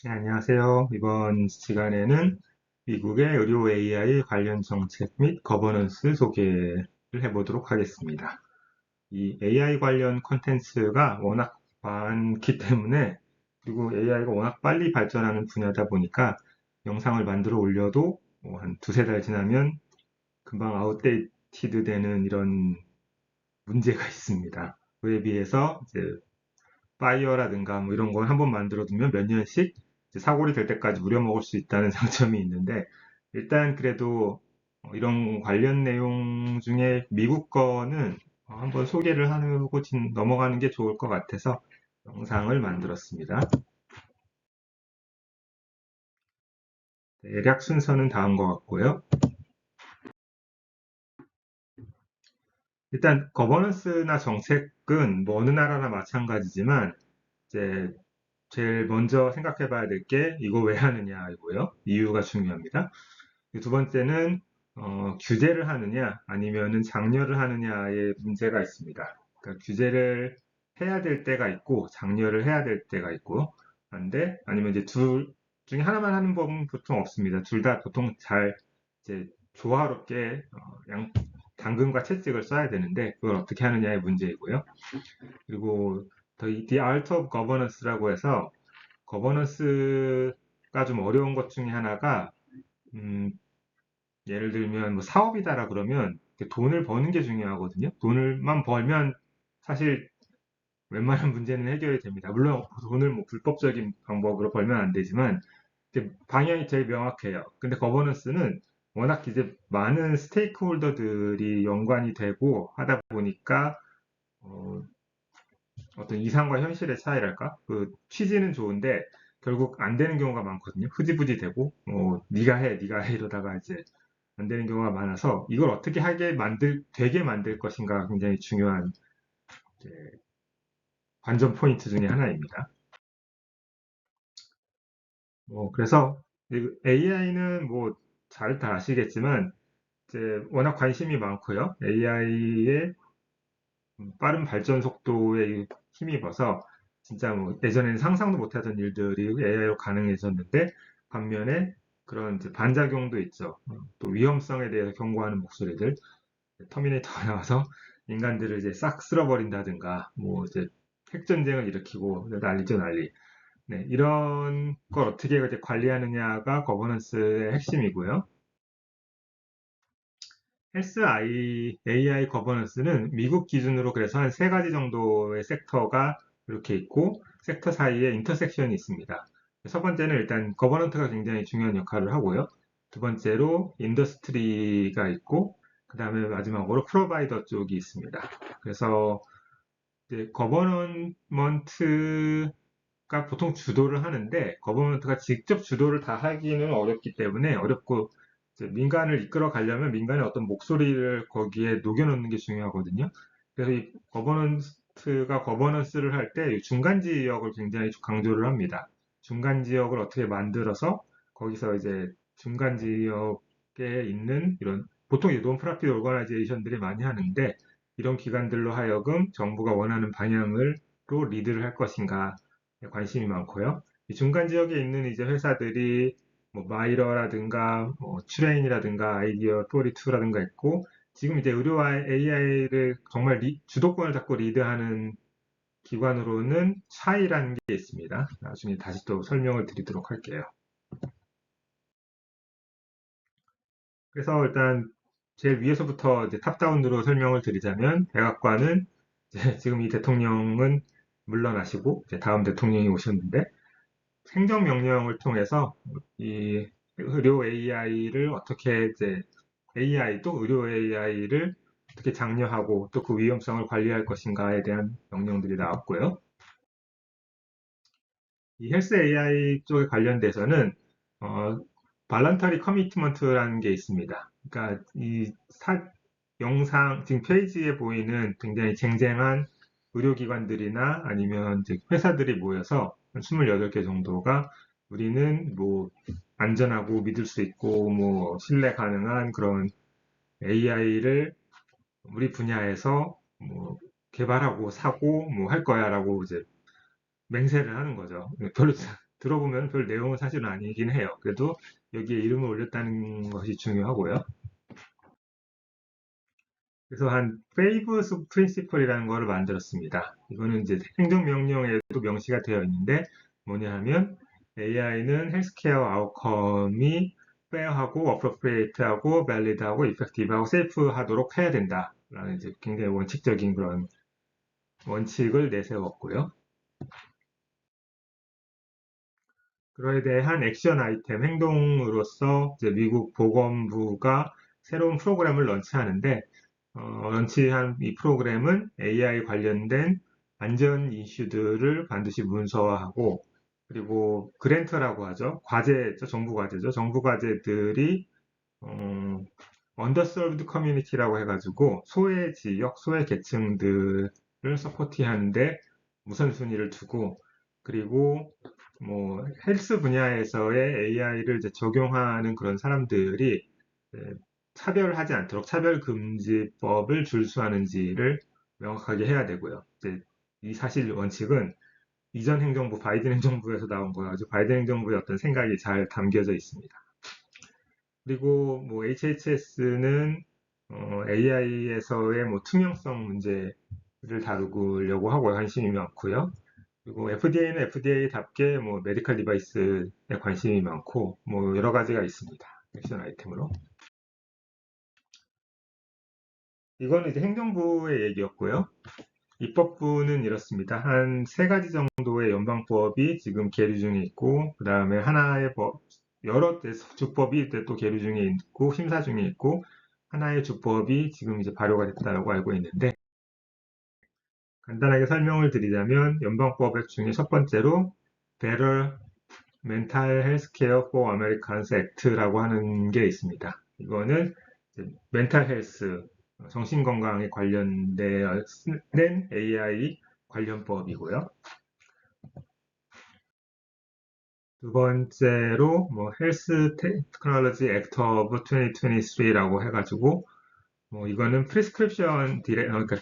네, 안녕하세요. 이번 시간에는 미국의 의료 AI 관련 정책 및 거버넌스 소개를 해보도록 하겠습니다. 이 AI 관련 콘텐츠가 워낙 많기 때문에, 그리고 AI가 워낙 빨리 발전하는 분야다 보니까 영상을 만들어 올려도 한 두세 달 지나면 금방 아웃데이티드 되는 이런 문제가 있습니다. 그에 비해서 이제 파이어라든가 뭐 이런 걸 한번 만들어 두면 몇 년씩 사골이 될 때까지 우려먹을 수 있다는 장점이 있는데, 일단 그래도 이런 관련 내용 중에 미국 거는 한번 소개를 하고 넘어가는 게 좋을 것 같아서 영상을 만들었습니다. 대략 순서는 다음 것 같고요. 일단 거버넌스나 정책은 뭐 어느 나라나 마찬가지지만, 이제 제일 먼저 생각해 봐야 될 게 이거 왜 하느냐이고요. 이유가 중요합니다. 두 번째는 규제를 하느냐 아니면은 장려를 하느냐의 문제가 있습니다. 그러니까 규제를 해야 될 때가 있고 장려를 해야 될 때가 있고, 한데 아니면 이제 둘 중에 하나만 하는 법은 보통 없습니다. 둘 다 보통 잘 이제 조화롭게 당근과 채찍을 써야 되는데 그걸 어떻게 하느냐의 문제이고요. 그리고 The Art of Governance라고 해서 거버넌스가 좀 어려운 것 중에 하나가, 음, 예를 들면 뭐 사업이다라 그러면 돈을 버는 게 중요하거든요. 돈을만 벌면 사실 웬만한 문제는 해결이 됩니다. 물론 돈을 뭐 불법적인 방법으로 벌면 안 되지만 방향이 제일 명확해요. 근데 거버넌스는 워낙 이제 많은 스테이크홀더들이 연관이 되고 하다 보니까 어, 어떤 이상과 현실의 차이랄까? 그 취지는 좋은데 결국 안 되는 경우가 많거든요. 흐지부지 되고 네가 해 이러다가 이제 안 되는 경우가 많아서 이걸 어떻게 되게 만들 것인가 굉장히 중요한 이제 관전 포인트 중에 하나입니다. 그래서 AI는 뭐 잘 다 아시겠지만 이제 워낙 관심이 많고요. AI의 빠른 발전 속도에 힘입어서 진짜 뭐 예전에는 상상도 못하던 일들이 AI로 가능해졌는데, 반면에 그런 이제 반작용도 있죠. 또 위험성에 대해서 경고하는 목소리들, 터미네이터가 나와서 인간들을 이제 싹 쓸어버린다든가, 뭐 이제 핵전쟁을 일으키고 난리죠 난리. 네, 이런 걸 어떻게 이제 관리하느냐가 거버넌스의 핵심이고요. 헬스 AI 거버넌스는 미국 기준으로 그래서 한 세 가지 정도의 섹터가 이렇게 있고, 섹터 사이에 인터섹션이 있습니다. 첫 번째는 일단 거버넌트가 굉장히 중요한 역할을 하고요. 두 번째로 인더스트리가 있고, 그 다음에 마지막으로 프로바이더 쪽이 있습니다. 그래서 이제 거버넌먼트가 보통 주도를 하는데, 거버넌먼트가 직접 주도를 다 하기는 어렵기 때문에 어렵고, 이제 민간을 이끌어 가려면 민간의 어떤 목소리를 거기에 녹여넣는 게 중요하거든요. 그래서 이 거버넌스가 거버넌스를 할 때 중간 지역을 굉장히 강조를 합니다. 중간 지역을 어떻게 만들어서 거기서 이제 중간 지역에 있는 이런 보통 논프라핏 오거나이제이션들이 많이 하는데, 이런 기관들로 하여금 정부가 원하는 방향으로 리드를 할 것인가 관심이 많고요. 이 중간 지역에 있는 이제 회사들이 뭐 마이러라든가 뭐 트레인이라든가 아이디어 토리2라든가 있고, 지금 이제 의료와 AI를 정말 주도권을 잡고 리드하는 기관으로는 차이라는 게 있습니다. 나중에 다시 또 설명을 드리도록 할게요. 그래서 일단 제일 위에서부터 이제 탑다운으로 설명을 드리자면, 백악관은 이제 지금 이 대통령은 물러나시고 이제 다음 대통령이 오셨는데, 행정명령을 통해서 이 의료 AI를 어떻게 이제 AI도 의료 AI를 어떻게 장려하고 또 그 위험성을 관리할 것인가에 대한 명령들이 나왔고요. 이 헬스 AI 쪽에 관련돼서는 어, 발런터리 커미트먼트라는 게 있습니다. 그러니까 영상 지금 페이지에 보이는 굉장히 쟁쟁한 의료기관들이나 아니면 이제 회사들이 모여서 한 28개 정도가 우리는 뭐 안전하고 믿을 수 있고 뭐 신뢰 가능한 그런 AI를 우리 분야에서 뭐 개발하고 사고 뭐 할 거야라고 이제 맹세를 하는 거죠. 별로 들어보면 별 내용은 사실은 아니긴 해요. 그래도 여기에 이름을 올렸다는 것이 중요하고요. 그래서 한 페이브스 프린시플이라는 거를 만들었습니다. 이거는 이제 행정명령에도 명시가 되어 있는데 뭐냐 하면 AI는 헬스케어 아웃컴이 페어하고 어프로프리에이트하고 밸리드하고 이펙티브하고 세이프하도록 해야 된다라는 이제 굉장히 원칙적인 그런 원칙을 내세웠고요. 그거에 대한 액션 아이템 행동으로서 이제 미국 보건부가 새로운 프로그램을 런치하는데 런치한 이 프로그램은 AI 관련된 안전 이슈들을 반드시 문서화하고 그리고 그랜트라고 하죠. 과제죠. 정부 과제죠. 정부 과제들이 어, 언더서브드 커뮤니티라고 해가지고 소외 지역, 소외 계층들을 서포트하는데 우선순위를 두고 그리고 뭐 헬스 분야에서의 AI를 이제 적용하는 그런 사람들이 차별하지 않도록 차별금지법을 준수하는지를 명확하게 해야 되고요. 이제 이 사실 원칙은 이전 행정부 바이든 행정부에서 나온 거여가지고 바이든 행정부의 어떤 생각이 잘 담겨져 있습니다. 그리고 뭐 HHS는 AI에서의 뭐 투명성 문제를 다루려고 하고 관심이 많고요. 그리고 FDA는 FDA답게 뭐 메디컬 디바이스에 관심이 많고 뭐 여러 가지가 있습니다. 액션 아이템으로. 이거는 이제 행정부의 얘기였고요. 입법부는 이렇습니다. 한 세 가지 정도의 연방법이 지금 계류 중에 있고, 그 다음에 하나의 법, 여러 주법이 또 계류 중에 있고, 심사 중에 있고, 하나의 주법이 지금 이제 발효가 됐다고 알고 있는데, 간단하게 설명을 드리자면, 연방법 중에 첫 번째로, Better Mental Healthcare for Americans Act라고 하는 게 있습니다. 이거는 멘탈 헬스, 정신건강에 관련된 AI 관련법이고요. 두 번째로 뭐 헬스 테크놀로지 액트 오브 2023라고 해가지고 뭐 이거는 프리스크립션 그러니까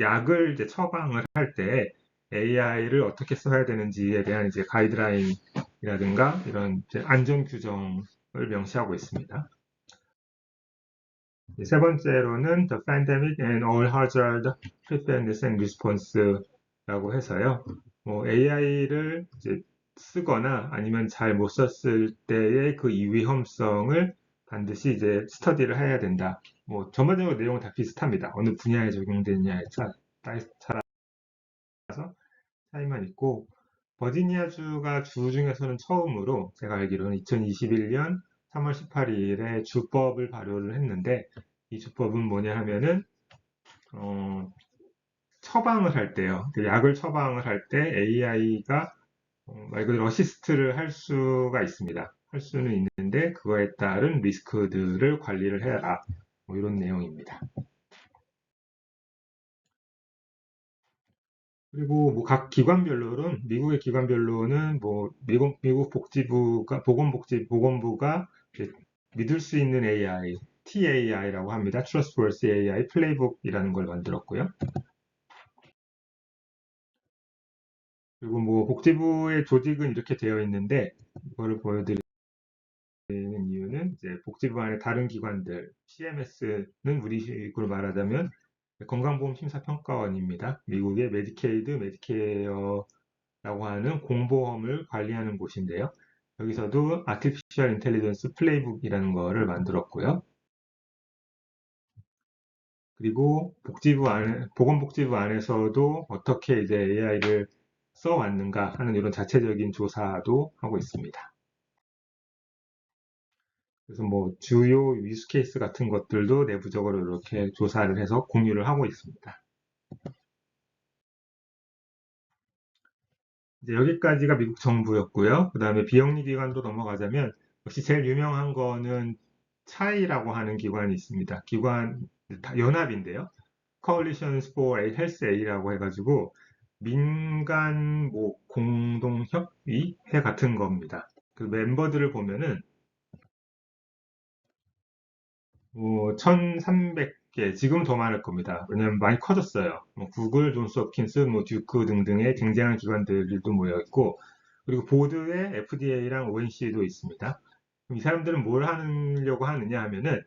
약을 이제 처방을 할 때 AI를 어떻게 써야 되는지에 대한 이제 가이드라인이라든가 이런 안전 규정을 명시하고 있습니다. 세 번째로는 The Pandemic and All Hazard Preparedness and Response라고 해서요. 뭐 AI를 이제 쓰거나 아니면 잘 못 썼을 때의 그 위험성을 반드시 이제 스터디를 해야 된다. 뭐 전반적으로 내용은 다 비슷합니다. 어느 분야에 적용되느냐에 따라서 차이만 있고 버지니아주가 주 중에서는 처음으로 제가 알기로는 2021년 3월 18일에 주법을 발효를 했는데 이 주법은 뭐냐 하면은 처방을 할 때요. 그 약을 처방을 할 때 AI가 말 그대로 어시스트를 할 수가 있습니다. 할 수는 있는데 그거에 따른 리스크들을 관리를 해라. 뭐 이런 내용입니다. 그리고 뭐 각 기관별로는 미국의 기관별로는 뭐 미국 복지부가 보건부가 믿을 수 있는 AI TAI라고 합니다. Trustworthy AI 플레이북이라는 걸 만들었고요. 그리고 뭐 복지부의 조직은 이렇게 되어 있는데 이거를 보여드리는 이유는 이제 복지부 안에 다른 기관들 CMS는 우리식으로 말하자면 건강보험심사평가원입니다. 미국의 메디케이드, 메디케어라고 하는 공보험을 관리하는 곳인데요. 여기서도 아티피셜 인텔리전스 플레이북이라는 거를 만들었고요. 그리고 보건복지부 안에서도 어떻게 이제 AI를 써왔는가 하는 이런 자체적인 조사도 하고 있습니다. 그래서 뭐 주요 유스 케이스 같은 것들도 내부적으로 이렇게 조사를 해서 공유를 하고 있습니다. 이제 여기까지가 미국 정부였고요. 그 다음에 비영리 기관으로 넘어가자면 역시 제일 유명한 거는 차이라고 하는 기관이 있습니다. 기관 연합인데요. Coalitions for Health A라고 해가지고 민간 뭐 공동협의회 같은 겁니다. 그 멤버들을 보면은 1,300개, 지금 더 많을 겁니다. 왜냐면 많이 커졌어요. 뭐 구글, 존스홉킨스, 뭐 듀크 등등의 굉장한 기관들도 모여 있고, 그리고 보드에 FDA랑 ONC도 있습니다. 이 사람들은 뭘 하려고 하느냐 하면은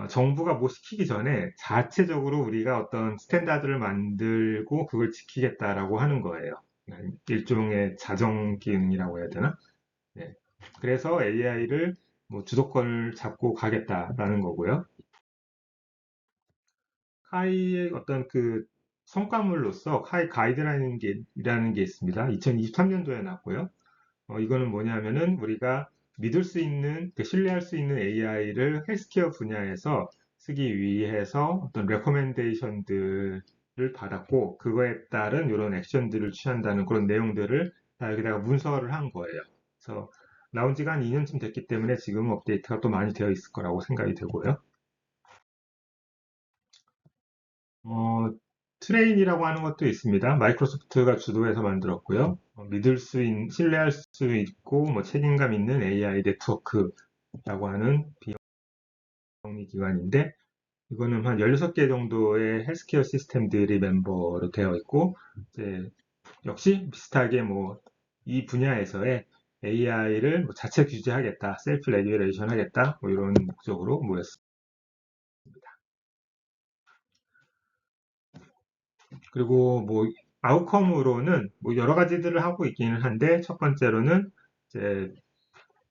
정부가 뭐 시키기 전에 자체적으로 우리가 어떤 스탠다드를 만들고 그걸 지키겠다라고 하는 거예요. 일종의 자정 기능이라고 해야 되나? 네. 그래서 AI를 뭐 주도권을 잡고 가겠다라는 거고요. 카이의 어떤 그 성과물로서 카이 가이드라인이라는 게 있습니다. 2023년도에 나왔고요. 이거는 뭐냐면은 우리가 믿을 수 있는, 신뢰할 수 있는 AI를 헬스케어 분야에서 쓰기 위해서 어떤 레코멘데이션들을 받았고, 그거에 따른 이런 액션들을 취한다는 그런 내용들을 다 여기다가 문서를 한 거예요. 그래서 나온 지가 한 2년쯤 됐기 때문에 지금 업데이트가 또 많이 되어 있을 거라고 생각이 되고요. 어, 트레인이라고 하는 것도 있습니다. 마이크로소프트가 주도해서 만들었고요. 신뢰할 수 있고, 뭐, 책임감 있는 AI 네트워크라고 하는 비영리 기관인데, 이거는 한 16개 정도의 헬스케어 시스템들이 멤버로 되어 있고, 이제, 역시 비슷하게 뭐, 이 분야에서의 AI를 자체 규제하겠다, 셀프 레귤레이션 하겠다, 뭐 이런 목적으로 모였습니다. 그리고 뭐 아웃컴으로는 뭐 여러 가지들을 하고 있기는 한데 첫 번째로는 이제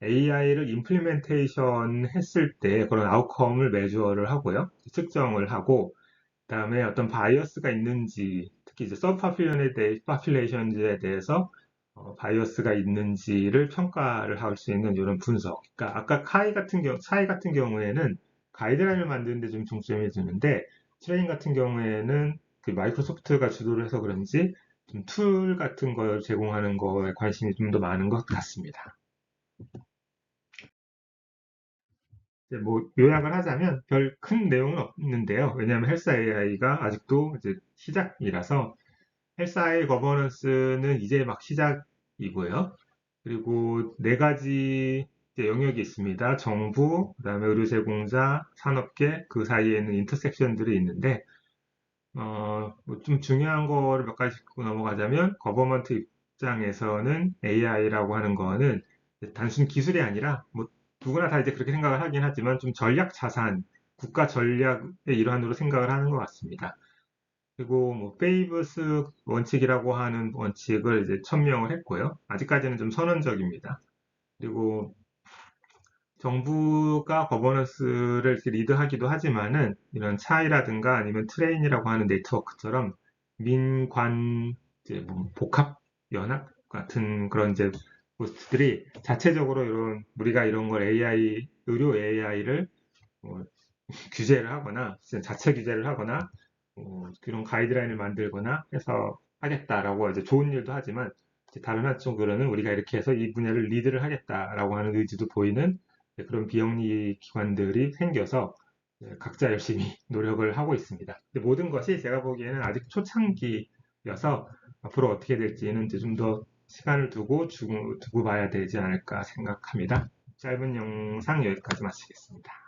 AI를 임플리멘테이션 했을 때 그런 아웃컴을 매주어를 하고요. 측정을 하고 그다음에 어떤 바이어스가 있는지 특히 이제 파퓰레이션즈에 대해서 바이어스가 있는지를 평가를 할 수 있는 이런 분석. 그러니까 아까 차이 같은 경우에는 가이드라인을 만드는데 좀 중점이 두는데 트레인 같은 경우에는 그 마이크로소프트가 주도를 해서 그런지 좀 툴 같은 걸 제공하는 거에 관심이 좀 더 많은 것 같습니다. 이제 뭐 요약을 하자면 별 큰 내용은 없는데요. 왜냐하면 헬스 AI가 아직도 이제 시작이라서 헬스 AI 거버넌스는 이제 막 시작이고요. 그리고 네 가지 이제 영역이 있습니다. 정부, 그다음에 의료 제공자, 산업계, 그 사이에는 인터섹션들이 있는데 뭐좀 중요한 거를 몇 가지 짚고 넘어가자면 거버먼트 입장에서는 AI라고 하는 거는 단순 기술이 아니라 뭐 누구나 다 이제 그렇게 생각을 하긴 하지만 좀 전략 자산, 국가 전략의 일환으로 생각을 하는 것 같습니다. 그리고 뭐 페이브스 원칙이라고 하는 원칙을 이제 천명을 했고요. 아직까지는 좀 선언적입니다. 그리고 정부가 거버넌스를 이렇게 리드하기도 하지만은 이런 차이라든가 아니면 트레인이라고 하는 네트워크처럼 민관 이제 뭐 복합 연합 같은 그런 이제 포스트들이 자체적으로 이런 우리가 이런 걸 AI 의료 AI를 규제를 하거나 자체 규제를 하거나 그런 가이드라인을 만들거나 해서 하겠다라고 이제 좋은 일도 하지만 이제 다른 한쪽으로는 우리가 이렇게 해서 이 분야를 리드를 하겠다라고 하는 의지도 보이는 그런 비영리 기관들이 생겨서 각자 열심히 노력을 하고 있습니다. 근데 모든 것이 제가 보기에는 아직 초창기여서 앞으로 어떻게 될지는 이제 좀 더 시간을 두고 봐야 되지 않을까 생각합니다. 짧은 영상 여기까지 마치겠습니다.